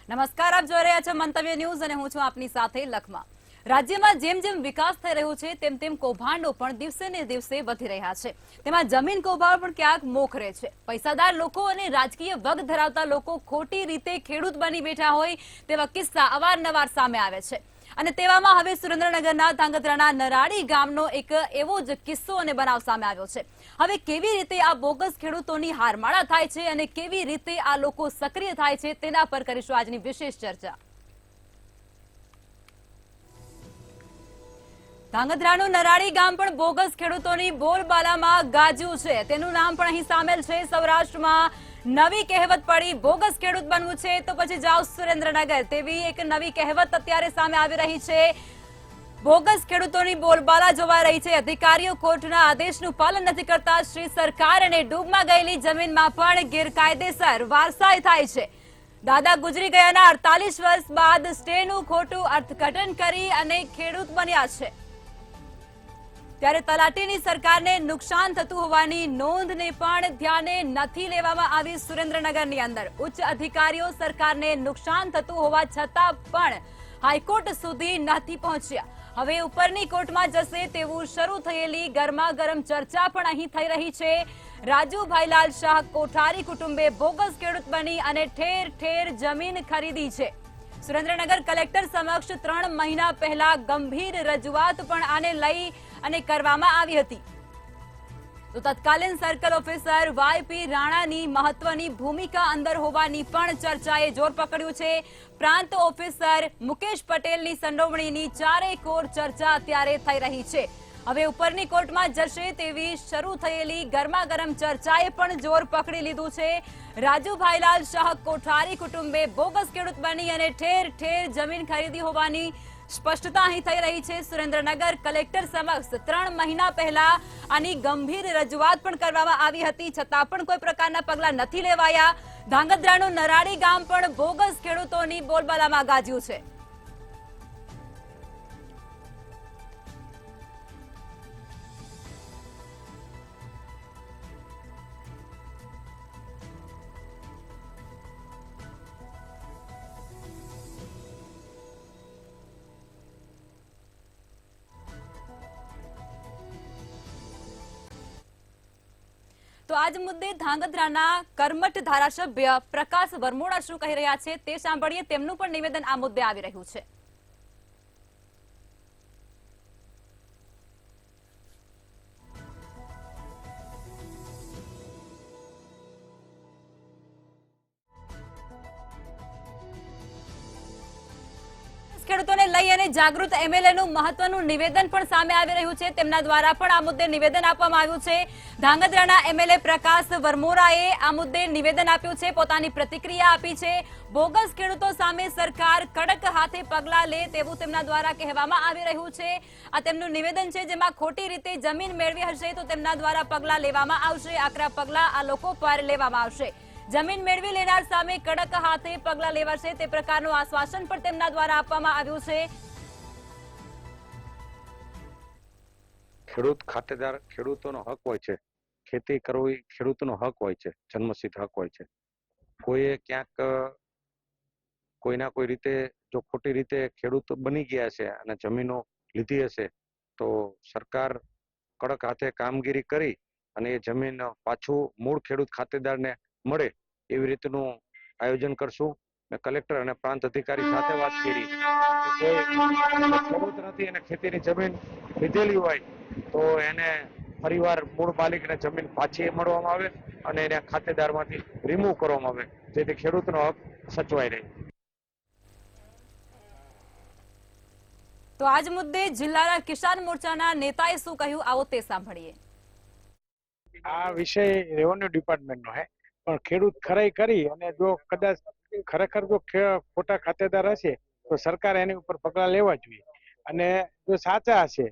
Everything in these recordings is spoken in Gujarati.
નમસ્કાર, આપ જોઈ રહ્યા છો મંતવ્ય ન્યૂઝ અને હું છું આપની સાથે લખમા। રાજ્યમાં જેમ જેમ વિકાસ થઈ રહ્યો છે તેમ તેમ કૌભાંડો પણ દિવસે ને દિવસે વધી રહ્યા છે। તેમાં જમીન કૌભાંડ પણ ક્યાંક મોખરે છે। પૈસાદાર લોકો અને રાજકીય વગ ધરાવતા લોકો ખોટી રીતે ખેડૂત બની બેઠા હોય તેવા કિસ્સા અવારનવાર સામે આવે છે। અને તેવામાં હવે સુરેન્દ્રનગરના ધાંગધ્રાના નરાડી ગામનો એક એવો જ કિસ્સો અને બનાવ સામે આવ્યો છે। હવે કેવી રીતે આ બોગસ ખેડૂતોની હારમાળા થાય છે અને કેવી રીતે આ લોકો સક્રિય થાય છે તેના પર કરીશું આજની વિશેષ ચર્ચા। ધાંગધ્રાનું નરાડી ગામ પણ બોગસ ખેડૂતોની બોલબાલામાં ગાજ્યું છે। તેનું નામ પણ અહીં સામેલ છે। સૌરાષ્ટ્રમાં નવી કહેવત પડી, બોગસ ખેડૂત બનવું છે તો પછી જાઓ સુરેન્દ્રનગર, તેવી એક નવી કહેવત અત્યારે સામે આવી રહી છે। બોગસ ખેડૂતોની બોલબાલા જોવા રહી છે। અધિકારીઓ કોર્ટના આદેશનું પાલન નથી કરતા। શ્રી સરકાર અને ડૂબમાં ગયેલી જમીનમાં પણ ગેરકાયદેસર વારસાઈ થાય છે। દાદા ગુજરી ગયાના 48 વર્ષ બાદ સ્ટેનું ખોટું અર્થઘટન કરી અને ખેડૂત બન્યા છે। ત્યારે તલાટીની સરકારને નુકસાન થતું હોવાની નોંધને પણ ધ્યાને નથી લેવામાં આવી। સુરેન્દ્રનગરની અંદર ઉચ્ચ અધિકારીઓ સરકારને નુકસાન થતું હોવા છતાં પણ હાઈકોર્ટ સુધી નથી પહોંચ્યા। હવે ઉપરની કોર્ટમાં જશે તેવું શરૂ થયેલી ગરમાગરમ ચર્ચા પણ અહીં થઈ રહી છે। રાજુ ભાઈલાલ શાહ કોઠારી કુટુંબે બોગસ ખેડૂત બની અને ઠેર ઠેર જમીન ખરીદી છે। સુરેન્દ્રનગર કલેક્ટર સમક્ષ 3 મહિના પહેલા ગંભીર રજૂઆત પણ આને લઈ અને કરવામાં આવી હતી। તો તત્કાલીન સર્કલ ઓફિસર વાયપી રાણાની મહત્વની ભૂમિકા અંદર હોવાની પણ ચર્ચાએ જોર પકડ્યું છે। પ્રાંત ઓફિસર મુકેશ પટેલની સંડોવણીની ચારેય કોર ચર્ચા અત્યારે થઈ રહી છે। હવે ઉપરની કોર્ટમાં જશે તેવી શરૂ થયેલી ગરમાગરમ ચર્ચાએ પણ જોર પકડી લીધું છે। રાજુ ભાઈલાલ શાહ કોઠારી કુટુંબે બોગસ ખેડૂત બની અને ઠેર ઠેર જમીન ખરીદી હોવાની સ્પષ્ટતા અહીં થઈ રહી છે। સુરેન્દ્રનગર કલેક્ટર સમક્ષ 3 મહિના પહેલા આની ગંભીર રજૂઆત પણ કરવામાં આવી હતી, છતાં પણ કોઈ પ્રકારના પગલાં નથી લેવાયા। ધાંગધ્રાનું નરાડી ગામ પણ બોગસ ખેડૂતોની બોલબાલામાં ગાજ્યું છે। તો આજ મુદ્દે ધાંગધ્રાના કર્મઠ ધારાસભ્ય પ્રકાશ વરમોડા શું કહી રહ્યા છે તે સાંભળીએ। તેમનું પણ નિવેદન આ મુદ્દે આવી રહ્યું છે। ખેડૂતોને લઈ અને જાગૃત એમએલએનું મહત્વનું નિવેદન પણ સામે આવી રહ્યું છે। તેમના દ્વારા પણ આ મુદ્દે નિવેદન આપવામાં આવ્યું છે। ધાંગધ્રાના એમએલએ પ્રકાશ વરમોરાએ આ મુદ્દે નિવેદન આપ્યું છે, પોતાની પ્રતિક્રિયા આપી છે। બોગસ ખેડૂતો સામે સરકાર કડક હાથે પગલાં લે તેવું તેમના દ્વારા કહેવામાં આવી રહ્યું છે। આ તેમનું નિવેદન છે, જેમાં ખોટી રીતે જમીન મેળવી હશે તો તેમના દ્વારા પગલાં લેવામાં આવશે। આકરા પગલાં આ લોકો પર લેવામાં આવશે। જમીન મેળવી લેનાર સામે કડક હાથે પગલાં લેવાશે તે પ્રકારનું આશ્વાસન પણ તેમના દ્વારા આપવામાં આવ્યું છે। ખેડૂત ખાતેદાર ખેડૂતોનો હક હોય છે, ખેતી કરવી ખેડૂતોનો હક હોય છે, જન્મસિદ્ધ હક હોય છે। કોઈએ ક્યાંક કોઈના કોઈ રીતે જો ખોટી રીતે ખેડૂત બની ગયા છે અને જમીનો લીધી હશે તો સરકાર કડક હાથે કામગીરી કરી અને એ જમીન પાછું મૂળ ખેડૂત ખાતેદારને મળે એવી રીતનું આયોજન કરશું। મેં કલેક્ટર અને પ્રાંત અધિકારી સાથે વાત કરી કે કોઈ ખેડૂત નથી અને ખેતીની જમીન લીધેલી હોય તો એને ફરીવાર મૂળ માલિકને જમીન પાછી મળવામાં આવે અને એને ખાતેદારમાંથી રિમૂવ કરવામાં આવે, જેથી ખેડૂતનો હક સચવાઈ રહે। તો આજ મુદ્દે જિલ્લાના કિસાન મોરચાના નેતાએ શું કહ્યું, આવો તે સાંભળીએ। આ વિષય રેવન્યુ ડિપાર્ટમેન્ટનો હે, પણ ખેડૂત ખરાઈ કરી અને જો કદાચ ખરેખર જો ખોટા ખાતેદાર હશે તો સરકાર એની ઉપર પગલાં લેવા જોઈએ અને જો સાચા હશે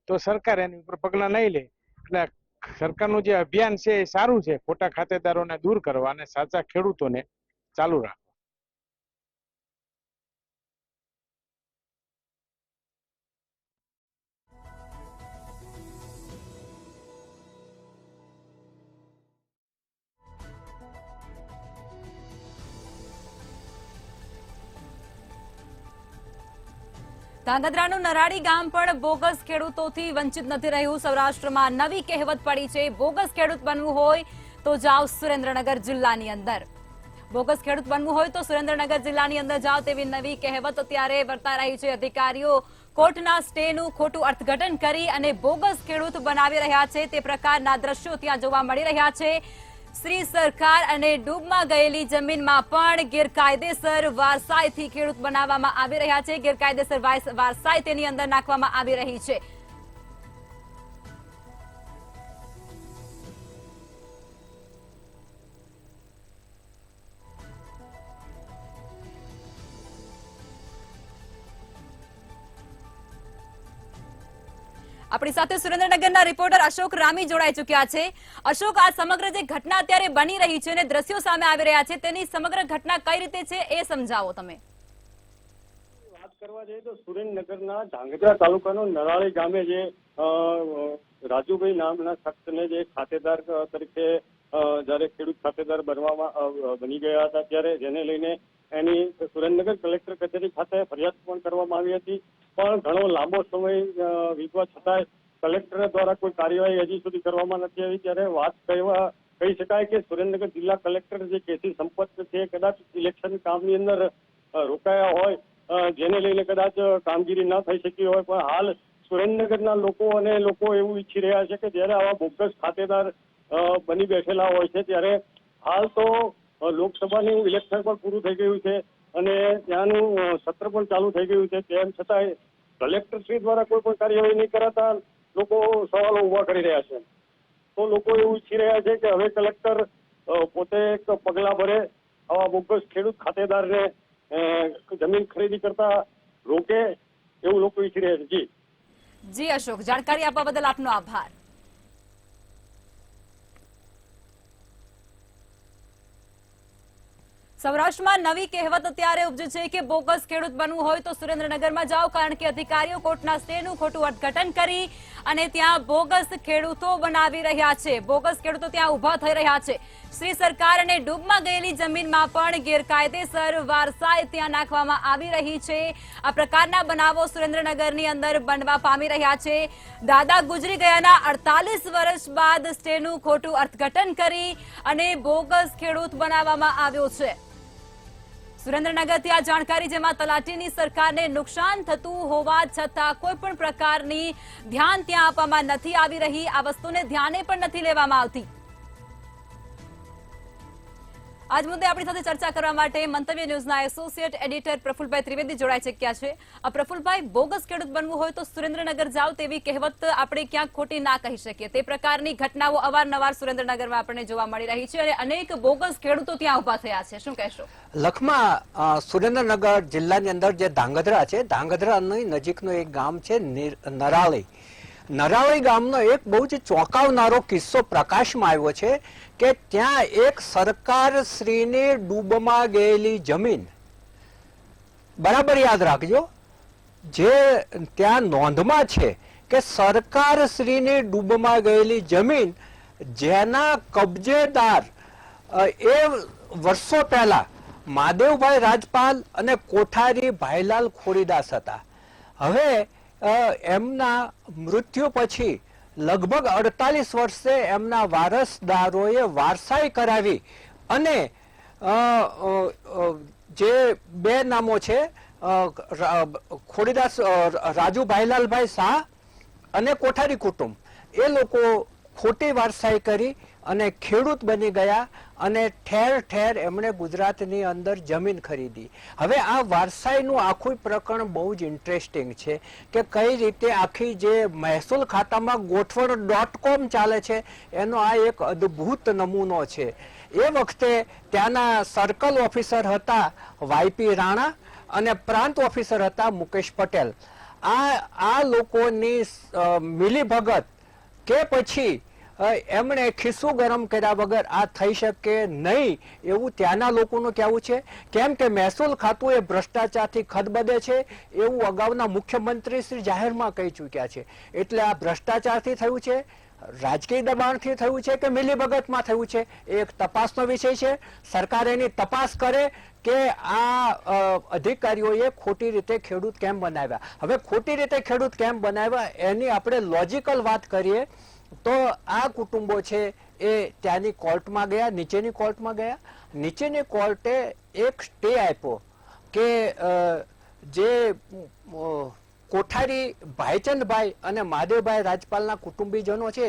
તો સરકાર એની ઉપર પગલાં નહીં લે। એટલે સરકારનું જે અભિયાન છે એ સારું છે, ખોટા ખાતેદારોને દૂર કરવા અને સાચા ખેડૂતોને ચાલુ રાખવા। ધાંગધ્રાનું નરાડી ગામ પણ બોગસ ખેડૂતોથી વંચિત નથી રહ્યું. સૌરાષ્ટ્રમાં નવી કહેવત પડી છે, બોગસ ખેડૂત બનવું હોય તો જાઓ સુરેન્દ્રનગર જિલ્લાની અંદર. બોગસ ખેડૂત બનવું હોય તો સુરેન્દ્રનગર જિલ્લાની અંદર જાઓ તેવી નવી કહેવત અત્યારે વર્તાઈ રહી છે. અધિકારીઓ કોર્ટના સ્ટેનું ખોટું અર્થઘટન કરી અને બોગસ ખેડૂત બનાવી રહ્યા છે તે પ્રકારના દ્રશ્યો ત્યાં જોવા મળી રહ્યા છે. શ્રી સરકાર અને ડૂબમાં ગયેલી જમીનમાં પણ ગેરકાયદેસર વારસાઈથી ખેડૂત બનાવવામાં આવી રહ્યા છે. ગેરકાયદેસર વારસાઈ તેની અંદર નાખવામાં આવી રહી છે. આપણી સાથે સુરેન્દ્રનગરના રિપોર્ટર અશોક રામી જોડાઈ ચુક્યા છે. અશોક, આ સમગ્ર જે ઘટના અત્યારે બની રહી છે અને દ્રશ્યો સામે આવી રહ્યા છે તેની સમગ્ર ઘટના કઈ રીતે છે એ સમજાવો તમે. વાત કરવા જઈએ તો સુરેન્દ્રનગરના ધાંગધ્રા તાલુકાનો નરાળી ગામે જે રાજુભાઈ નામના શખ્સને જે ખાતેદાર તરીકે જ્યારે ખેડૂત ખાતેદાર બની ગયા હતા ત્યારે જેને લઈને એની સુરેન્દ્રનગર કલેક્ટર કચેરી ખાતે ફરિયાદ પણ કરવામાં આવી હતી. પણ ઘણો લાંબો સમય વીતવા છતાંય કલેક્ટર દ્વારા કોઈ કાર્યવાહી હજી સુધી કરવામાં નથી આવી. ત્યારે વાત કહી શકાય કે સુરેન્દ્રનગર જિલ્લા કલેક્ટર જે કેસી સંપત છે કદાચ ઇલેક્શન કામની અંદર રોકાયા હોય જેને લઈને કદાચ કામગીરી ન થઈ શકી હોય. પણ હાલ સુરેન્દ્રનગરના લોકો એવું ઈચ્છી રહ્યા છે કે જ્યારે આવા બોગસ ખાતેદાર બની બેઠેલા હોય છે ત્યારે હાલ તો લોકસભાનું ઇલેક્શન પણ પૂરું થઈ ગયું છે અને ત્યાંનું સત્ર પણ ચાલુ થઈ ગયું છે. તેમ છતાંય કલેક્ટરશ્રી દ્વારા કોઈ પણ કાર્યવાહી નહીં કરાતા લોકો સવાલો ઉભા કરી રહ્યા છે. તો લોકો એવું ઈચ્છી રહ્યા છે કે હવે કલેક્ટર પોતે એક પગલાં ભરે આવા બોગસ ખેડૂત ખાતેદારને જમીન ખરીદી કરતા રોકે એવું લોકો ઈચ્છી રહ્યા છે. જી અશોક, જાણકારી આપવા બદલ આપનો આભાર. સૌરાષ્ટ્રમાં નવી કહેવત અત્યારે ઉપજી છે કે બોગસ ખેડૂત બનવું હોય તો સુરેન્દ્રનગરમાં જાઓ, કારણ કે અધિકારીઓ કોર્ટના સ્ટેનું ખોટું અર્થઘટન કરી અને ત્યાં બોગસ ખેડૂતો બનાવી રહ્યા છે. બોગસ ખેડૂતો ત્યાં ઉભા થઈ રહ્યા છે. શ્રી સરકાર અને ડૂબમાં ગયેલી જમીનમાં પણ ગેરકાયદેસર વારસાઈ ત્યાં નાખવામાં આવી રહી છે. આ પ્રકારના બનાવો સુરેન્દ્રનગરની અંદર બનવા પામી રહ્યા છે. દાદા ગુજરી ગયાના 48 વર્ષ બાદ સ્ટેનું ખોટું અર્થઘટન કરી અને બોગસ ખેડૂત બનાવવામાં આવ્યો છે. સુરેન્દ્રનગરથી આ જાણકારી, જેમાં તલાટીની સરકારને નુકસાન થતું હોવા છતાં કોઈ પણ પ્રકારની ધ્યાન ત્યાં આપવામાં નથી આવી રહી. આ વસ્તુને ધ્યાને પણ નથી લેવામાં આવતી. આજ મુદ્દે આપણી સાથે ચર્ચા કરવા માટે મંતવ્ય ન્યૂઝના એસોસિએટ એડિટર પ્રફુલભાઈ ત્રિવેદી જોડાઈ ચૂક્યા છે. પ્રફુલભાઈ, બોગસ ખેડૂત બનવું હોય તો સુરેન્દ્રનગર જાઓ તેવી કહેવત આપણે ક્યાંક ખોટી ના કહી શકીએ. તે પ્રકારની ઘટનાઓ અવારનવાર સુરેન્દ્રનગરમાં આપણને જોવા મળી રહી છે અને અનેક બોગસ ખેડૂતો ત્યાં ઉભા થયા છે. શું કહેશો? લખમાં સુરેન્દ્રનગર જિલ્લાની અંદર જે ધાંગધ્રા છે, ધાંગધ્રાની નજીકનું એક ગામ છે નરાળી. નરાળી ગામનો એક બહુ જ ચોંકાવનારો કિસ્સો પ્રકાશમાં આવ્યો છે કે ત્યાં એક સરકારશ્રીની ડૂબમાં ગયેલી જમીન, બરાબર યાદ રાખજો, જે ત્યાં નોંધમાં છે કે સરકારશ્રીની ડૂબમાં ગયેલી જમીન જેના કબજેદાર એ વર્ષો પહેલા મહાદેવભાઈ રાજપાલ અને કોઠારી ભાઈલાલ ખોડીદાસ હતા. હવે એમના મૃત્યુ પછી લગભગ 48 વર્ષે એમના વારસદારોએ વારસાઈ કરાવી અને જે બે નામો છે, ખોડીદાસ રાજુ ભાઈલાલભાઈ શાહ અને કોઠારી કુટુંબ, એ લોકો ખોટી વારસાઈ કરી અને ખેડૂત બની ગયા અને ઠેર ઠેર એમણે ગુજરાતની અંદર જમીન ખરીદી. હવે આ વારસાઈનું આખું પ્રકરણ બહુ જ ઇન્ટરેસ્ટિંગ છે કે કઈ રીતે આખી જે મહેસૂલ ખાતામાં ગોઠવણ .com ચાલે છે એનો આ એક અદ્ભુત નમૂનો છે. એ વખતે ત્યાંના સર્કલ ઓફિસર હતા વાયપી રાણા અને પ્રાંત ઓફિસર હતા મુકેશ પટેલ. આ લોકોની મિલીભગત કે પછી એમણે ખિસ્સું ગરમ કર્યા વગર આ થઈ શકે નહીં એવું ત્યાંના લોકોનું કહેવું છે. કેમ કે મહેસૂલ ખાતું એ ભ્રષ્ટાચારથી ખદબદે છે એવું અગાઉના મુખ્યમંત્રી શ્રી જાહેરમાં કહી ચૂક્યા છે. એટલે આ ભ્રષ્ટાચારથી થયું છે, રાજકીય દબાણથી થયું છે કે મિલીભગતમાં થયું છે, એ એક તપાસનો વિષય છે. સરકાર એની તપાસ કરે કે આ અધિકારીઓએ ખોટી રીતે ખેડૂત કેમ બનાવ્યા. હવે ખોટી રીતે ખેડૂત કેમ બનાવ્યા એની આપણે લોજિકલ વાત કરીએ તો આ કુટુંબો છે એ ત્યાંની કોર્ટમાં ગયા, નીચેની કોર્ટમાં ગયા. નીચેની કોર્ટે એક સ્ટે આપ્યો કે જે કોઠારી ભાઈચંદભાઈ અને મહાદેવભાઈ રાજપાલના કુટુંબીજનો છે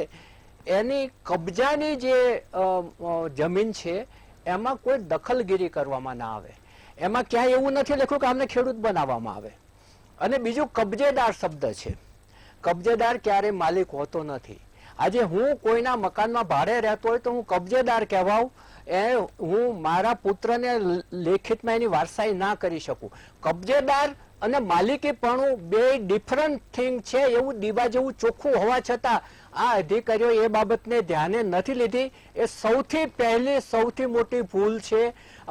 એની કબજાની જે જમીન છે એમાં કોઈ દખલગીરી કરવામાં ના આવે. એમાં ક્યાંય એવું નથી લખ્યું કે આમને ખેડૂત બનાવવામાં આવે. અને બીજું કબજેદાર શબ્દ છે. કબજેદાર ક્યારે માલિક હોતો નથી. આજે હું કોઈના મકાનમાં ભાડે રહેતો હોય તો હું કબજેદાર કહેવાઉં, એ હું મારા પુત્રને લેખિતમાં એની વારસાઈ ના કરી શકું. કબજેદાર અને માલિકીપણું બે ડિફરન્ટ થિંગ છે એવું દીવા જેવું ચોખ્ખું હોવા છતાં આ અધિકારીઓ એ બાબતને ધ્યાને નથી લીધી. એ સૌથી પહેલી સૌથી મોટી ભૂલ છે.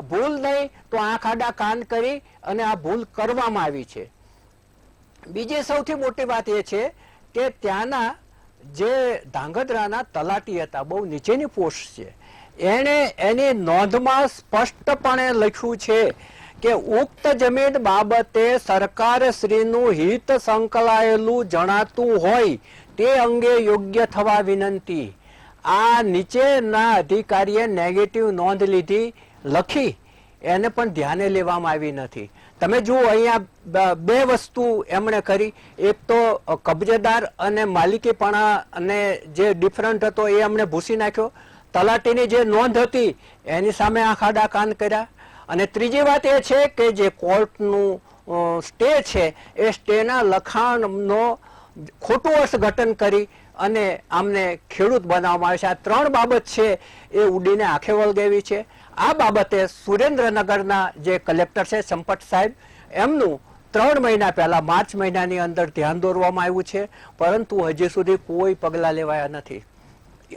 ભૂલ નહીં તો આંખ આડા કાન કરી અને આ ભૂલ કરવામાં આવી છે. બીજી સૌથી મોટી વાત એ છે કે ત્યાંના જે ધાંગધ્રાના તલાટી હતા, બહુ નીચેની પોસ્ટ છે, એણે એની નોંધમાં સ્પષ્ટપણે લખ્યું છે કે ઉક્ત જમીન બાબતે સરકાર શ્રીનું હિત સંકળાયેલું જણાતું હોય તે અંગે યોગ્ય થવા વિનંતી. આ નીચેના અધિકારીએ નેગેટિવ નોંધ લીધી, લખી, એને પણ ધ્યાને લેવામાં આવી નથી. તમે જુઓ અહીંયા બે વસ્તુ એમણે કરી. એક તો કબજેદાર અને માલિકીપણા અને જે ડિફરન્ટ હતો એ એમણે ભૂસી નાખ્યો. તલાટીની જે નોંધ હતી એની સામે આંખ આડા કાન કર્યા. અને ત્રીજી વાત એ છે કે જે કોર્ટનું સ્ટે છે એ સ્ટેના લખાણનો ખોટું અર્થઘટન કરી અને આમને ખેડૂત બનાવવામાં આવે છે. આ ત્રણ બાબત છે એ ઉડીને આંખે વળગેવી છે. આ બાબતે સુરેન્દ્રનગરના જે કલેક્ટર છે સંપત સાહેબ, એમનું 3 મહિના પહેલા માર્ચ મહિનાની અંદર ધ્યાન દોરવામાં આવ્યું છે, પરંતુ હજી સુધી કોઈ પગલાં લેવાયા નથી.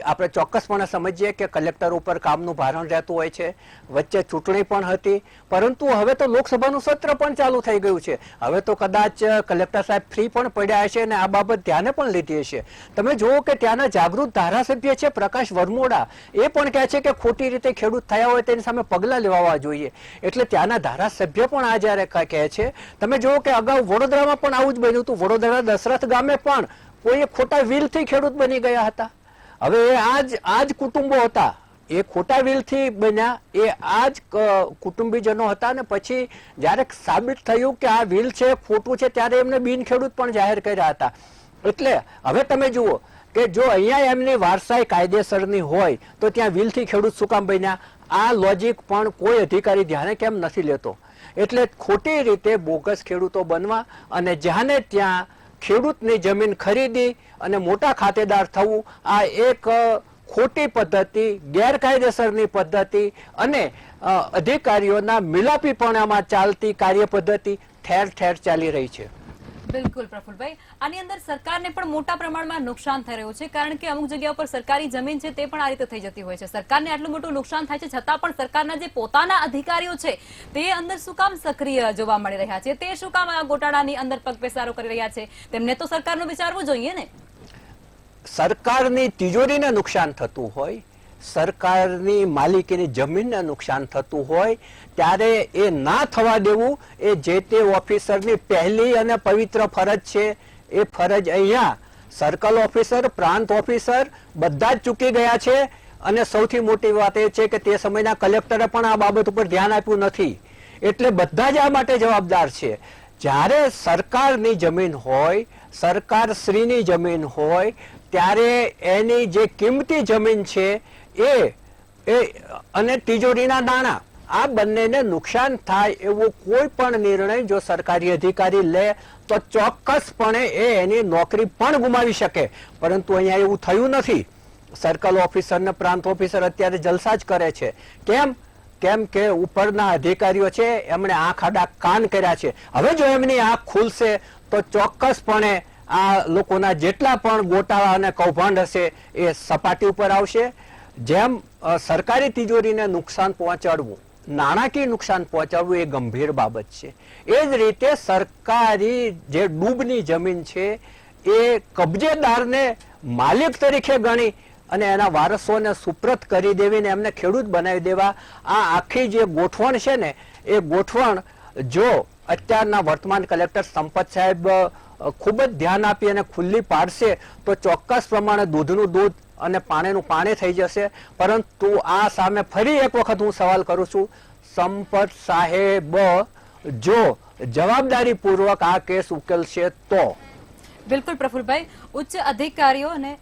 આપણે ચોક્કસપણે સમજીએ કે કલેક્ટર ઉપર કામનું ભારણ રહેતું હોય છે. વચ્ચે ચૂંટણી પણ હતી, પરંતુ હવે તો લોકસભાનું સત્ર પણ ચાલુ થઈ ગયું છે. હવે તો કદાચ કલેક્ટર સાહેબ ફ્રી પણ પડ્યા હશે અને આ બાબત ધ્યાને પણ લીધી હશે. તમે જુઓ કે ત્યાંના જાગૃત ધારાસભ્ય છે પ્રકાશ વરમોડા, એ પણ કહે છે કે ખોટી રીતે ખેડૂત થયા હોય તેની સામે પગલાં લેવા જોઈએ. એટલે ત્યાંના ધારાસભ્ય પણ આ જ્યારે કહે છે. તમે જુઓ કે અગાઉ વડોદરામાં પણ આવું જ બન્યું હતું. વડોદરા દશરથ ગામે પણ કોઈ ખોટા વિલથી ખેડૂત બની ગયા હતા. હવે એ આ જ કુટુંબો હતા, એ ખોટા વિલથી બન્યા, એ આ જ કુટુંબીજનો હતા. અને પછી જ્યારે સાબિત થયું કે આ વિલ છે, ખોટું છે, ત્યારે એમને બિન ખેડૂત પણ જાહેર કર્યા હતા. એટલે હવે તમે જુઓ કે જો અહીંયા એમની વારસાઈ કાયદેસરની હોય તો ત્યાં વિલથી ખેડૂત શું કામ બન્યા? આ લોજિક પણ કોઈ અધિકારી ધ્યાને કેમ નથી લેતો? એટલે ખોટી રીતે બોગસ ખેડૂતો બનવા અને જ્યાંને ત્યાં ખેડૂતની જમીન ખરીદી અને મોટા ખાતેદાર થવું, આ એક ખોટી પદ્ધતિ, ગેરકાયદેસરની પદ્ધતિ અને અધિકારીઓના મિલાપીપણામાં ચાલતી કાર્ય પદ્ધતિ ઠેર ઠેર ચાલી રહી છે. બિલકુલ પ્રફુલભાઈ, આની અંદર સરકારને પણ મોટા પ્રમાણમાં નુકસાન થઈ રહ્યું છે, કારણ કે અમુક જગ્યા પર સરકારી જમીન છે તે પણ આ રીતે થઈ જતી હોય છે. સરકારને આટલું મોટું નુકસાન થાય છે છતાં પણ સરકારના જે પોતાના અધિકારીઓ છે તે અંદર શું કામ સક્રિય જોવા મળી રહ્યા છે? તે શું કામ આ ગોટાળાની અંદર પગપેસારો કરી રહ્યા છે? તેમને તો સરકારનું વિચારવું જોઈએ ને. સરકારની તિજોરીને નુકસાન થતું હોય, સરકારની માલિકીની જમીનને નુકસાન થતું હોય ત્યારે એ ના થવા દેવું એ જે તે ઓફિસરની પહેલી અને પવિત્ર ફરજ છે. એ ફરજ અહીંયા સર્કલ ઓફિસર, પ્રાંત ઓફિસર બધા જ ચૂકી ગયા છે. અને સૌથી મોટી વાત એ છે કે તે સમયના કલેક્ટરે પણ આ બાબત ઉપર ધ્યાન આપ્યું નથી. એટલે બધા જ આ માટે જવાબદાર છે. જ્યારે સરકારની જમીન હોય, સરકારશ્રીની જમીન હોય, ત્યારે એની જે કિંમતી જમીન છે એ અને તિજોરીના નાણાં, આ બંનેને નુકસાન થાય એવો કોઈ પણ નિર્ણય જો સરકારી અધિકારી લે તો ચોક્કસપણે એ એની નોકરી પણ ગુમાવી શકે. પરંતુ અહીંયા એવું થયું નથી. સર્કલ ઓફિસર ને પ્રાંત ઓફિસર અત્યારે જલસા જ કરે છે. કેમ કે ઉપરના અધિકારીઓ છે એમણે આંખ આડા કાન કર્યા છે. હવે જો એમની આંખ ખુલશે તો ચોક્કસપણે આ લોકોના જેટલા પણ ગોટાળા અને કૌભાંડ હશે એ સપાટી ઉપર આવશે. જેમ સરકારી તિજોરીને નુકસાન પહોંચાડવું, નાણાકીય નુકસાન પહોંચાડવું એ ગંભીર બાબત છે. એ જ રીતે સરકારી જે ડૂબની જમીન છે એ કબજેદારને માલિક તરીકે ગણી અને એના વારસોને સુપ્રત કરી દેવીને એમને ખેડૂત બનાવી દેવા, આ આખી જે ગોઠવણ છે ને એ ગોઠવણ જો અત્યારના વર્તમાન કલેક્ટર સંપત સાહેબ ખૂબ જ ધ્યાન આપી અને ખુલ્લી પાડશે તો ચોક્કસ પ્રમાણે દૂધનું દૂધ અને પાણીનું પાણી થઈ જશે. પરંતુ આ સામે ફરી એક વખત હું સવાલ કરું છું, સંપત સાહેબ જો જવાબદારીપૂર્વક આ કેસ ઉકેલશે તો. બિલકુલ પ્રફુલભાઈ, ઉચ્ચ અધિકારીઓને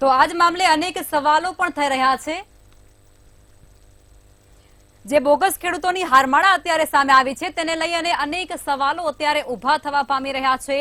તો આજ મામલે અનેક સવાલો પણ થઈ રહ્યા છે. જે બોગસ ખેડૂતોની હારમાળા અત્યારે સામે આવી છે તેને લઈ અને અનેક સવાલો અત્યારે ઉભા થવા પામી રહ્યા છે,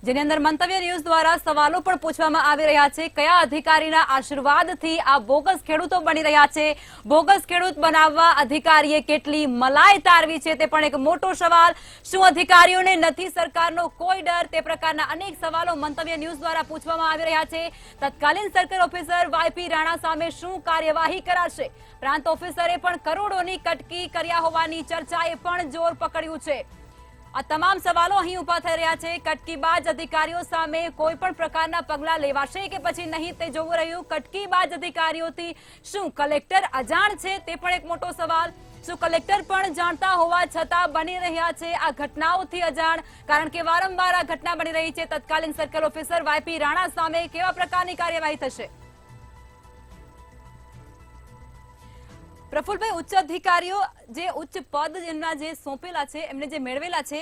જેની અંદર મંતવ્ય ન્યૂઝ દ્વારા સવાલો પણ પૂછવામાં આવી રહ્યા છે. કયા અધિકારીના આશીર્વાદથી આ બોગસ ખેડૂતો બની રહ્યા છે? બોગસ ખેડૂત બનાવવા અધિકારીએ કેટલી મલાઈ તારવી છે તે પણ એક મોટો સવાલ. શું અધિકારીઓને નથી સરકારનો કોઈ ડર? તે પ્રકારના અનેક સવાલો મંતવ્ય ન્યૂઝ દ્વારા પૂછવામાં આવી રહ્યા છે. તત્કાલીન સર્કલ ઓફિસર વાયપી રાણા સામે શું કાર્યવાહી કરાશે? પ્રાંત ઓફિસરે પણ કરોડોની કટકી કર્યા હોવાની ચર્ચાએ પણ જોર પકડ્યું છે. આ તમામ સવાલો અહીં ઉભા થઈ રહ્યા છે. કટકીબાજ અધિકારીઓ સામે કોઈ પણ પ્રકારના પગલા લેવાશે કે પછી નહીં તે જોવું રહ્યું. કટકીબાજ અધિકારીઓથી શું કલેક્ટર અજાણ છે તે પણ એક મોટો સવાલ. શું કલેક્ટર પણ જાણતા હોવા છતાં બની રહ્યા છે આ ઘટનાઓથી અજાણ? કારણ કે વારંવાર આ ઘટના બની રહી છે. તત્કાલીન સર્કલ ઓફિસર વાયપી રાણા સામે કેવા પ્રકારની કાર્યવાહી થશે? પ્રફુલભાઈ, ઉચ્ચ અધિકારીઓ જે ઉચ્ચ પદ એમના જે સોંપેલા છે, એમને જે મેળવેલા છે,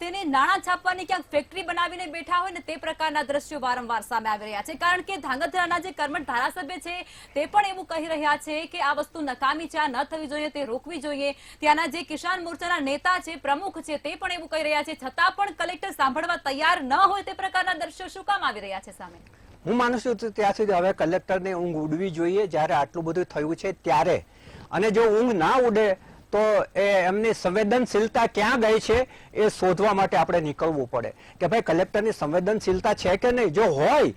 તેને નાણાં છાપવાની ક્યાંક ફેક્ટરી બનાવીને બેઠા હોય ને તે પ્રકારના દ્રશ્યો વારંવાર સામે આવી રહ્યા છે. કારણ કે ધાંગધ્રાના જે કર્મઠ ધારાસભ્ય છે તે પણ એવું કહી રહ્યા છે કે આ વસ્તુ નકામી છે, આ ન થવી જોઈએ, તે રોકવી જોઈએ. ત્યાંના જે કિસાન મોરચાના નેતા છે, પ્રમુખ છે, તે પણ એવું કહી રહ્યા છે. છતાં પણ કલેક્ટર સાંભળવા તૈયાર ન હોય તે પ્રકારના દ્રશ્યો શું કામ આવી રહ્યા છે સામે? હું માનું છું ત્યાં સુધી હવે કલેક્ટરને ઊંઘ ઉડવી જોઈએ જ્યારે આટલું બધું થયું છે ત્યારે. અને જો ઊંઘ ના ઉડે તો એમની સંવેદનશીલતા ક્યાં ગઈ છે એ શોધવા માટે આપણે નીકળવું પડે કે ભાઈ કલેક્ટરની સંવેદનશીલતા છે કે નહીં. જો હોય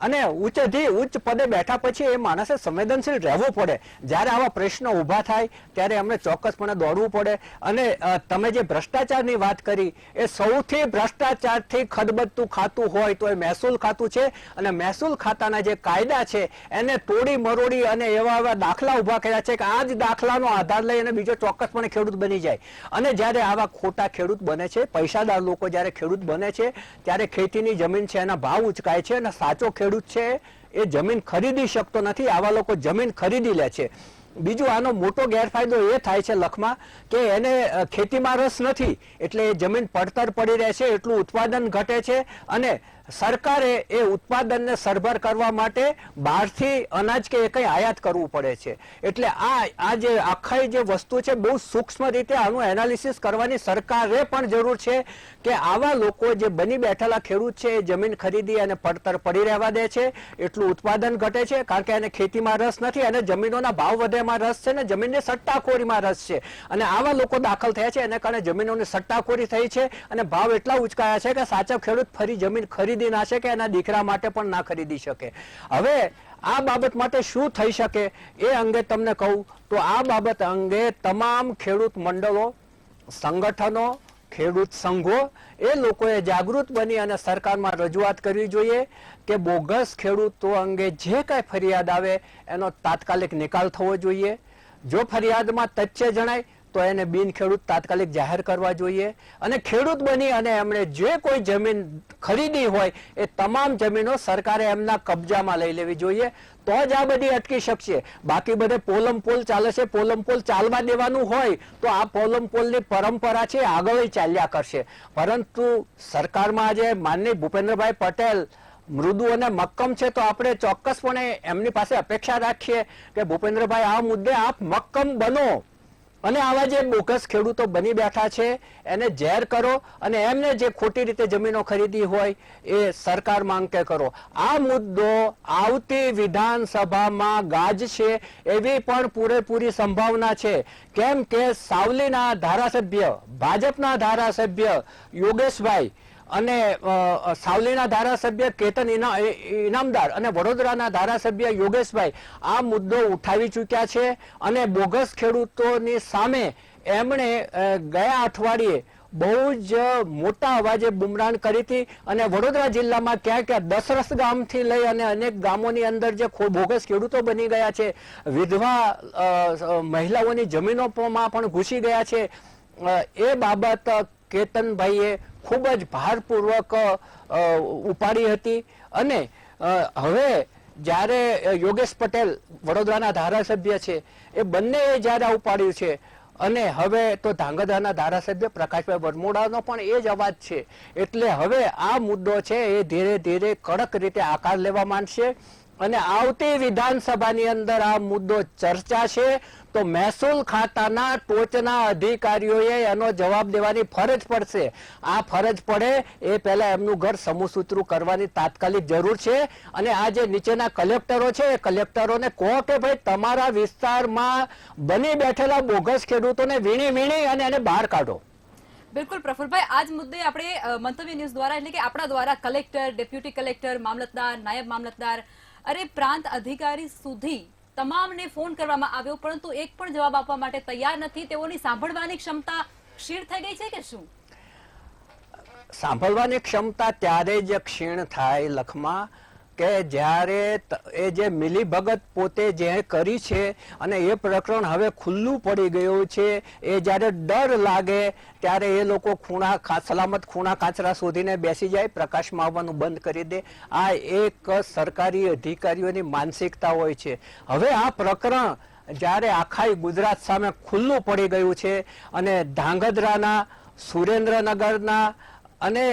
અને ઉચ્ચ પદે બેઠા પછી એ માણસે સંવેદનશીલ રહેવું પડે. જ્યારે આવા પ્રશ્નો ઊભા થાય ત્યારે એમને ચોક્કસપણે દોડવું પડે. અને તમે જે ભ્રષ્ટાચારની વાત કરી, એ સૌથી ભ્રષ્ટાચારથી ખદબદતું ખાતું હોય તો એ મહેસૂલ ખાતું છે. અને મહેસૂલ ખાતાના જે કાયદા છે એને તોડી મરોડી અને એવા દાખલા ઊભા કર્યા છે કે આ જ દાખલાનો આધાર લઈ અને બીજો ચોક્કસપણે ખેડૂત બની જાય. અને જ્યારે આવા ખોટા ખેડૂત બને છે, પૈસાદાર લોકો જ્યારે ખેડૂત બને છે ત્યારે ખેતીની જમીન છે એના ભાવ ઉચકાય છે અને સાચો ખેડૂત છે એ જમીન ખરીદી શકતો નથી. આવા લોકો જમીન ખરીદી લે છે. બીજું આનો મોટો ગેરફાયદો એ થાય છે લખમાં કે એને ખેતીમાં રસ નથી એટલે એ જમીન પડતર પડી રહે છે, એટલું ઉત્પાદન ઘટે છે. અને સરકારે એ ઉત્પાદનને સરભર કરવા માટે બહારથી અનાજ કે એ કંઈ આયાત કરવું પડે છે. એટલે આ જે આખી જે વસ્તુ છે બહુ સૂક્ષ્મ રીતે આનું એનાલિસિસ કરવાની સરકારે પણ જરૂર છે કે આવા લોકો જે બની બેઠેલા ખેડૂત છે એ જમીન ખરીદી અને પડતર પડી રહેવા દે છે, એટલું ઉત્પાદન ઘટે છે. કારણ કે એને ખેતીમાં રસ નથી અને જમીનોના ભાવ વધેમાં રસ છે ને જમીનની સટ્ટાખોરીમાં રસ છે. અને આવા લોકો દાખલ થયા છે, એને કારણે જમીનોની સટ્ટાખોરી થઈ છે અને ભાવ એટલા ઉચકાયા છે કે સાચો ખેડૂત ફરી જમીન ખરીદી ના શકે, એના દીકરા માટે પણ ના ખરીદી શકે. હવે આ બાબત માટે શું થઈ શકે એ અંગે તમને કહું તો આ બાબત અંગે તમામ ખેડૂત મંડળો, સંગઠનો, ખેડૂત સંઘો એ લોકોએ જાગૃત બની અને સરકારમાં રજૂઆત કરવી જોઈએ કે બોગસ ખેડૂતો અંગે જે કાંઈ ફરિયાદ આવે એનો તાત્કાલિક નિકાલ થવો જોઈએ. જો ફરિયાદમાં તથ્ય જણાય તો એને બિન ખેડૂત તાત્કાલિક જાહેર કરવા જોઈએ. અને ખેડૂત બની અને એમણે જે કોઈ જમીન ખરીદી હોય એ તમામ જમીનો સરકારે એમના કબજામાં લઈ લેવી જોઈએ. તો જ આ બધી અટકી શકશે. બાકી બધે પોલમ પોલ ચાલે છે. પોલમ પોલ ચાલવા દેવાનું હોય તો આ પોલમ પોલની પરંપરા છે આગળ ચાલ્યા કરશે. પરંતુ સરકારમાં આજે માનનીય ભૂપેન્દ્રભાઈ પટેલ મૃદુ અને મક્કમ છે તો આપણે ચોક્કસપણે એમની પાસે અપેક્ષા રાખીએ કે ભૂપેન્દ્રભાઈ આ મુદ્દે આપ મક્કમ બનો અને આવા જે બોગસ ખેડૂતો બની બેઠા છે એને ઝેર કરો અને એમને જે ખોટી રીતે જમીનો ખરીદી હોય એ સરકાર માંગે કરો. આ મુદ્દો આવતી વિધાનસભામાં ગાજશે એવી પણ પૂરેપૂરી સંભાવના છે. કેમ કે સાવલીના ધારાસભ્ય, ભાજપના ધારાસભ્ય યોગેશભાઈ અને સાવલીના ધારાસભ્ય કેતન ઇનામદાર અને વડોદરાના ધારાસભ્ય યોગેશભાઈ આ મુદ્દો ઉઠાવી ચૂક્યા છે. અને બોગસ ખેડૂતોની સામે એમણે ગયા અઠવાડિયે બહુ જ મોટા અવાજે બુમરાણ કરી હતી અને વડોદરા જિલ્લામાં ક્યાં ક્યાં દસરસ ગામથી લઈ અને અનેક ગામોની અંદર જે બોગસ ખેડૂતો બની ગયા છે, વિધવા મહિલાઓની જમીનોમાં પણ ઘૂસી ગયા છે, એ બાબત કેતનભાઈએ ખૂબ જ ભારપૂર્વક ઉપાડી હતી. અને હવે જ્યારે યોગેશ પટેલ વડોદરાના ધારાસભ્ય છે, એ બંનેએ જ્યારે ઉપાડ્યું છે અને હવે તો ધાંગધ્રાના ધારાસભ્ય પ્રકાશભાઈ વરમોડાનો પણ એ જ અવાજ છે, એટલે હવે આ મુદ્દો છે એ ધીરે ધીરે કડક રીતે આકાર લેવા માંડશે અને આવતી વિધાનસભાની અંદર આ મુદ્દો ચર્ચાશે તો મહેસૂલ ખાતાના ટોચના અધિકારીઓએ એનો જવાબ દેવાની ફરજ પડશે. આ ફરજ પડે એ પહેલા એમનું ઘર સમૂહસૂત્રું કરવાની તાત્કાલિક જરૂર છે. અને આ જે નીચેના કલેક્ટરો છે એ કલેક્ટરોને કહો કે ભાઈ તમારા વિસ્તારમાં બની બેઠેલા બોગસ ખેડૂતોને વીણી અને એને બહાર કાઢો. બિલકુલ પ્રફુલભાઈ, આજ મુદ્દે આપણે મંતવ્ય ન્યૂઝ દ્વારા એટલે કે આપણા દ્વારા કલેક્ટર, ડેપ્યુટી કલેક્ટર, મામલતદાર, નાયબ મામલતદાર અરે પ્રાંત અધિકારી સુધી તમામને ફોન કરવામાં આવ્યો, પરંતુ એક પણ જવાબ આપવા માટે તૈયાર નથી. તેઓની સાંભળવાની ક્ષમતા ક્ષીણ થઈ ગઈ છે કે શું? સાંભળવાની ક્ષમતા ત્યારે જ ક્ષીણ થાય લખમાં કે જ્યારે એ જે મિલીભગત પોતે જે કરી છે અને એ પ્રકરણ હવે ખુલ્લું પડી ગયું છે, એ જ્યારે ડર લાગે ત્યારે એ લોકો સલામત ખૂણા કાચરા શોધીને બેસી જાય, પ્રકાશમાં આવવાનું બંધ કરી દે. આ એક સરકારી અધિકારીઓની માનસિકતા હોય છે. હવે આ પ્રકરણ જ્યારે આખા ગુજરાત સામે ખુલ્લું પડી ગયું છે અને ધાંગધ્રાના, સુરેન્દ્રનગરના અને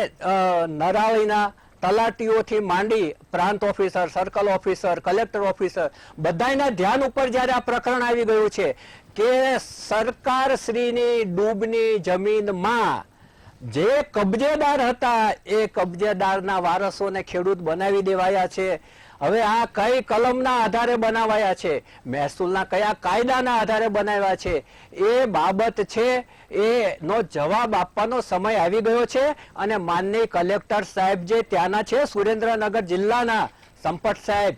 નરાળીના તલાટીઓથી માંડી પ્રાંત officer, circle officer, collector officer બધાના ધ્યાન ઉપર જ્યારે આ પ્રકરણ આવી ગયું છે કે સરકાર શ્રીની ડૂબની જમીનમાં જે કબજેદાર હતા એ કબજેદારના વારસોને ખેડૂત બનાવી દેવાયા છે. હવે આ કઈ કલમના આધારે બનાવાયા છે, મહેસૂલના કયા કાયદાના આધારે બનાવ્યા છે, એ બાબત છે એનો જવાબ આપવાનો સમય આવી ગયો છે. અને માનનીય કલેક્ટર સાહેબ જે ત્યાંના છે, સુરેન્દ્રનગર જિલ્લાના સંપત સાહેબ,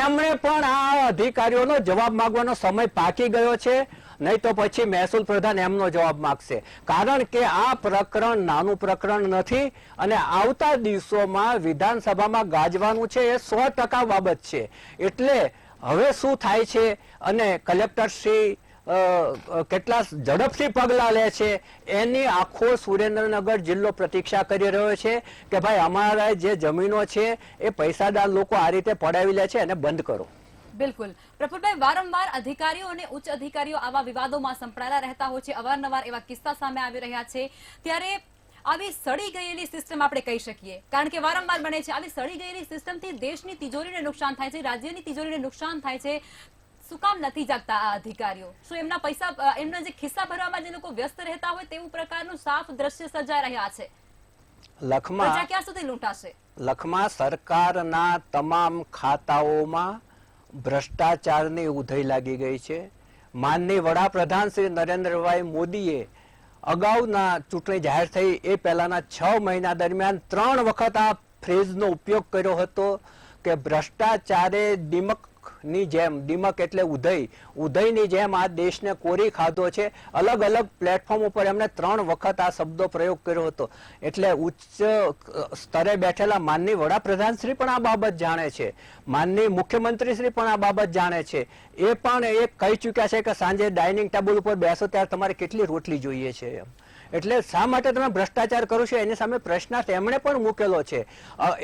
એમણે પણ આ અધિકારીઓનો જવાબ માંગવાનો સમય પાકી ગયો છે. નહીં તો પછી મહેસૂલ પ્રધાન એમનો જવાબ માંગશે. કારણ કે આ પ્રકરણ નાનું પ્રકરણ નથી અને આવતા દિવસોમાં વિધાનસભામાં ગાજવાનું છે એ 100% બાબત છે. એટલે હવે શું થાય છે અને કલેક્ટર શ્રી કેટલા ઝડપથી પગલાં લે છે એની આખો સુરેન્દ્રનગર જિલ્લો પ્રતીક્ષા કરી રહ્યો છે કે ભાઈ અમારા જે જમીનો છે એ પૈસાદાર લોકો આ રીતે પડાવી લે છે એને બંધ કરો. બિલકુલ પ્રફુલભાઈ, વારંવાર અધિકારીઓ અને ઉચ્ચ અધિકારીઓ આવા વિવાદોમાં સંકળાયેલા રહેતા હોય છે, અવારનવાર એવા કિસ્સા સામે આવી રહ્યા છે. ત્યારે આવી સડી ગયેલી સિસ્ટમ આપણે કહી શકીએ, કારણ કે વારંવાર બને છે. આવી સડી ગયેલી સિસ્ટમથી દેશની તિજોરીને નુકસાન થાય છે, રાજ્યની તિજોરીને નુકસાન થાય છે. શું કામ નથી જાગતા આ અધિકારીઓ? શું એમના પૈસા, એમના જે ખિસ્સા ભરવામાં જે લોકો વ્યસ્ત રહેતા હોય તેવું પ્રકારનું સાફ દ્રશ્ય સર્જાઈ રહ્યા છે? લખમાં ક્યાં સુધી લૂંટાશે? લખમાં સરકારના તમામ ખાતાઓમાં ભ્રષ્ટાચારની ઉધઈ લાગી ગઈ છે. માનનીય વડાપ્રધાન શ્રી નરેન્દ્રભાઈ મોદીએ અગાઉના ચૂંટણી જાહેર થઈ એ પહેલાના 6 મહિના દરમિયાન 3 વખત આ ફ્રેઝનો ઉપયોગ કર્યો હતો કે ભ્રષ્ટાચારે દિમકની જેમ, દિમક એટલે ઉધઈની જેમ આ દેશને કોરી ખાધો છે. અલગ અલગ પ્લેટફોર્મ ઉપર એમણે 3 વખત આ શબ્દો પ્રયોગ કર્યો હતો. એટલે ઉચ્ચ સ્તરે બેઠેલા માનનીય વડાપ્રધાન શ્રી પણ આ બાબત જાણે છે, માનનીય મુખ્યમંત્રી શ્રી પણ આ બાબત જાણે છે. એ પણ એક કહી ચૂક્યા છે કે સાંજે ડાઇનિંગ ટેબલ ઉપર બેસો ત્યારે તમારે કેટલી રોટલી જોઈએ છે એમ. એટલે શા માટે તમે ભ્રષ્ટાચાર કરો છો એની સામે પ્રશ્નાર્થ એમણે પણ મૂકેલો છે.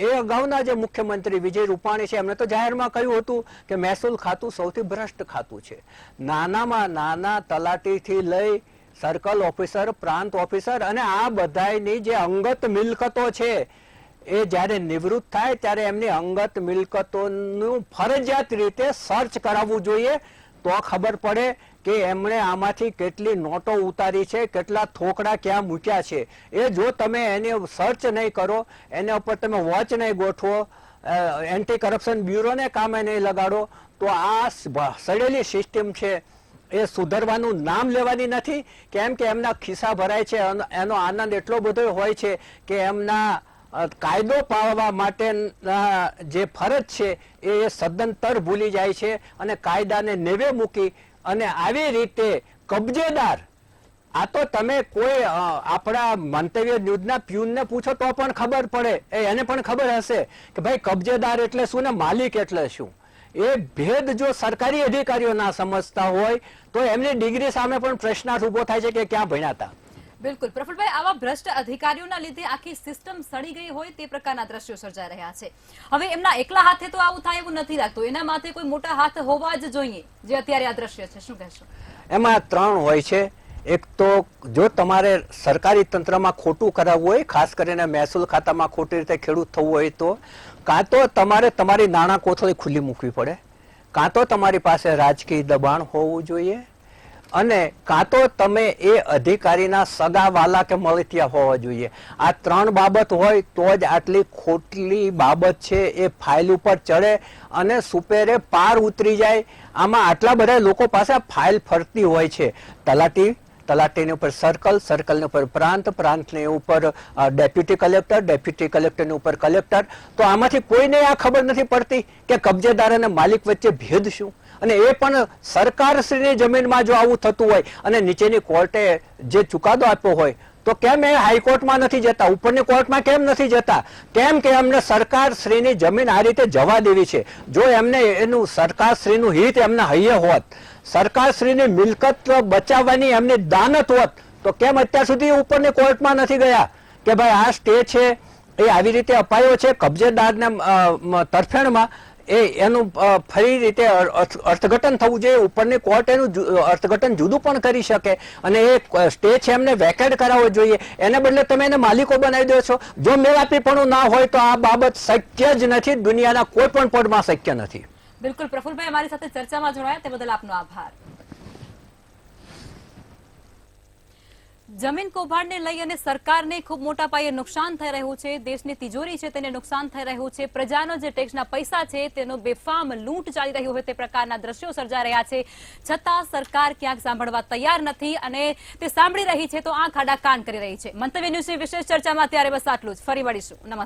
એ અગાઉના જે મુખ્યમંત્રી વિજય રૂપાણી છે એમણે તો જાહેરમાં કહ્યું હતું કે મહેસૂલ ખાતું સૌથી ભ્રષ્ટ ખાતું છે. નાનામાં નાના તલાટીથી લઈ સર્કલ ઓફિસર, પ્રાંત ઓફિસર અને આ બધાની જે અંગત મિલકતો છે એ જ્યારે નિવૃત્ત થાય ત્યારે એમની અંગત મિલકતોનું ફરજિયાત રીતે સર્ચ કરાવવું જોઈએ. તો ખબર પડે કે એમણે આમાંથી કેટલી નોટો ઉતારી છે, કેટલા થોકડા ક્યાં મૂક્યા છે. એ જો તમે એની સર્ચ નહીં કરો, એના ઉપર તમે વોચ નહીં ગોઠવો, એન્ટી કરપ્શન બ્યુરોને કામે નહીં લગાડો, તો આ સડેલી સિસ્ટમ છે એ સુધરવાનું નામ લેવાની નથી. કેમ કે એમના ખિસ્સા ભરાય છે, એનો આનંદ એટલો બધો હોય છે કે એમના કાયદો પાળવા માટેના જે ફરજ છે એ સદંતર ભૂલી જાય છે અને કાયદાને નેવે મૂકી અને આવી રીતે કબજેદાર આ તો તમે કોઈ આપણા મંતવ્ય ન્યૂઝના પ્યુનને પૂછો તો પણ ખબર પડે, એને પણ ખબર હશે કે ભાઈ કબજેદાર એટલે શું ને માલિક એટલે શું. એ ભેદ જો સરકારી અધિકારીઓ ના સમજતા હોય તો એમની ડિગ્રી સામે પણ પ્રશ્નાર્થ ઉભો થાય છે કે ક્યાં ભણ્યા હતા. બિલકુલ પ્રફુલભાઈ, આવા ભ્રષ્ટ અધિકારીઓના લીધે આખી સિસ્ટમ સડી ગઈ હોય તે પ્રકારના દ્રશ્યો સર્જાઈ રહ્યા છે. હવે એમના એકલા હાથે તો આવું થાય એવું નથી લાગતું, એના માથે કોઈ મોટા હાથ હોવા જ જોઈએ, જે અત્યારે આ દ્રશ્ય છે. શું કહેશો? એમાં ત્રણ હોય છે. એક તો જો તમારે સરકારી તંત્રમાં ખોટું કરાવવું હોય, ખાસ કરીને મહેસૂલ ખાતામાં ખોટી રીતે ખેડૂત થવું હોય તો કાં તો તમારે તમારી નાણાં કોથળી ખુલ્લી મૂકવી પડે, કાં તો તમારી પાસે રાજકીય દબાણ હોવું જોઈએ, અને કાં તો તમે એ અધિકારીના સગાવાલા કે મળતિયા હોવા જોઈએ. આ ત્રણ બાબત હોય તો જ આટલી ખોટલી બાબત છે એ ફાઇલ ઉપર ચડે અને સુપેરે પાર ઉતરી જાય. આમાં આટલા બધા લોકો પાસે ફાઇલ ફરતી હોય છે. તલાટીની ઉપર સર્કલની ઉપર પ્રાંતની ઉપર ડેપ્યુટી કલેક્ટરની ઉપર કલેક્ટર. તો આમાંથી કોઈને આ ખબર નથી પડતી કે કબજેદાર અને માલિક વચ્ચે ભેદ શું. અને એ પણ સરકારશ્રીની જમીનમાં જો આવું થતું હોય અને નીચેની કોર્ટે જે ચુકાદો આપ્યો હોય તો કેમ એ હાઈકોર્ટમાં નથી જતા, ઉપરની કોર્ટમાં કેમ નથી જતા? કેમ કે અમને સરકારશ્રીની જમીન આ રીતે જવા દેવી છે. જો એમને એનું સરકારશ્રીનું હિત એમના હૈયે હોત, સરકારશ્રીની મિલકત બચાવવાની એમની દાનત હોત તો કેમ અત્યાર સુધી ઉપરની કોર્ટમાં નથી ગયા કે ભાઈ આ સ્ટે છે એ આવી રીતે અપાયો છે કબજેદારના તરફેણમાં, એનું ફરી રીતે અર્થઘટન થવું જોઈએ. ઉપરની કોર્ટ એનું અર્થઘટન જુદું પણ કરી શકે અને એ સ્ટે છે એમને વેકેટ કરાવવો જોઈએ. એને બદલે તમે એને માલિકો બનાવી દો છો. જો મેળાપીપણું ના હોય તો આ બાબત શક્ય જ નથી, દુનિયાના કોઈ પણ પળમાં શક્ય નથી. બિલકુલ પ્રફુલભાઈ, અમારી સાથે ચર્ચામાં જોડાયા તે બદલ આપનો આભાર. જમીન કૌભાંડને લઈ અને સરકારને ખૂબ મોટા પાયે નુકસાન થઈ રહ્યું છે, દેશની તિજોરી છે તેને નુકસાન થઈ રહ્યું છે, પ્રજાનો જે ટેક્સના પૈસા છે તેનો બેફામ લૂંટ ચાલી રહ્યું હોય તે પ્રકારના દ્રશ્યો સર્જાઈ રહ્યા છે. છતાં સરકાર ક્યાંક સાંભળવા તૈયાર નથી અને તે સાંભળી રહી છે તો આંખ આડા કાન કરી રહી છે. મંતવ્ય ન્યૂઝની વિશેષ ચર્ચામાં અત્યારે બસ આટલું જ. ફરી મળીશું. નમસ્કાર.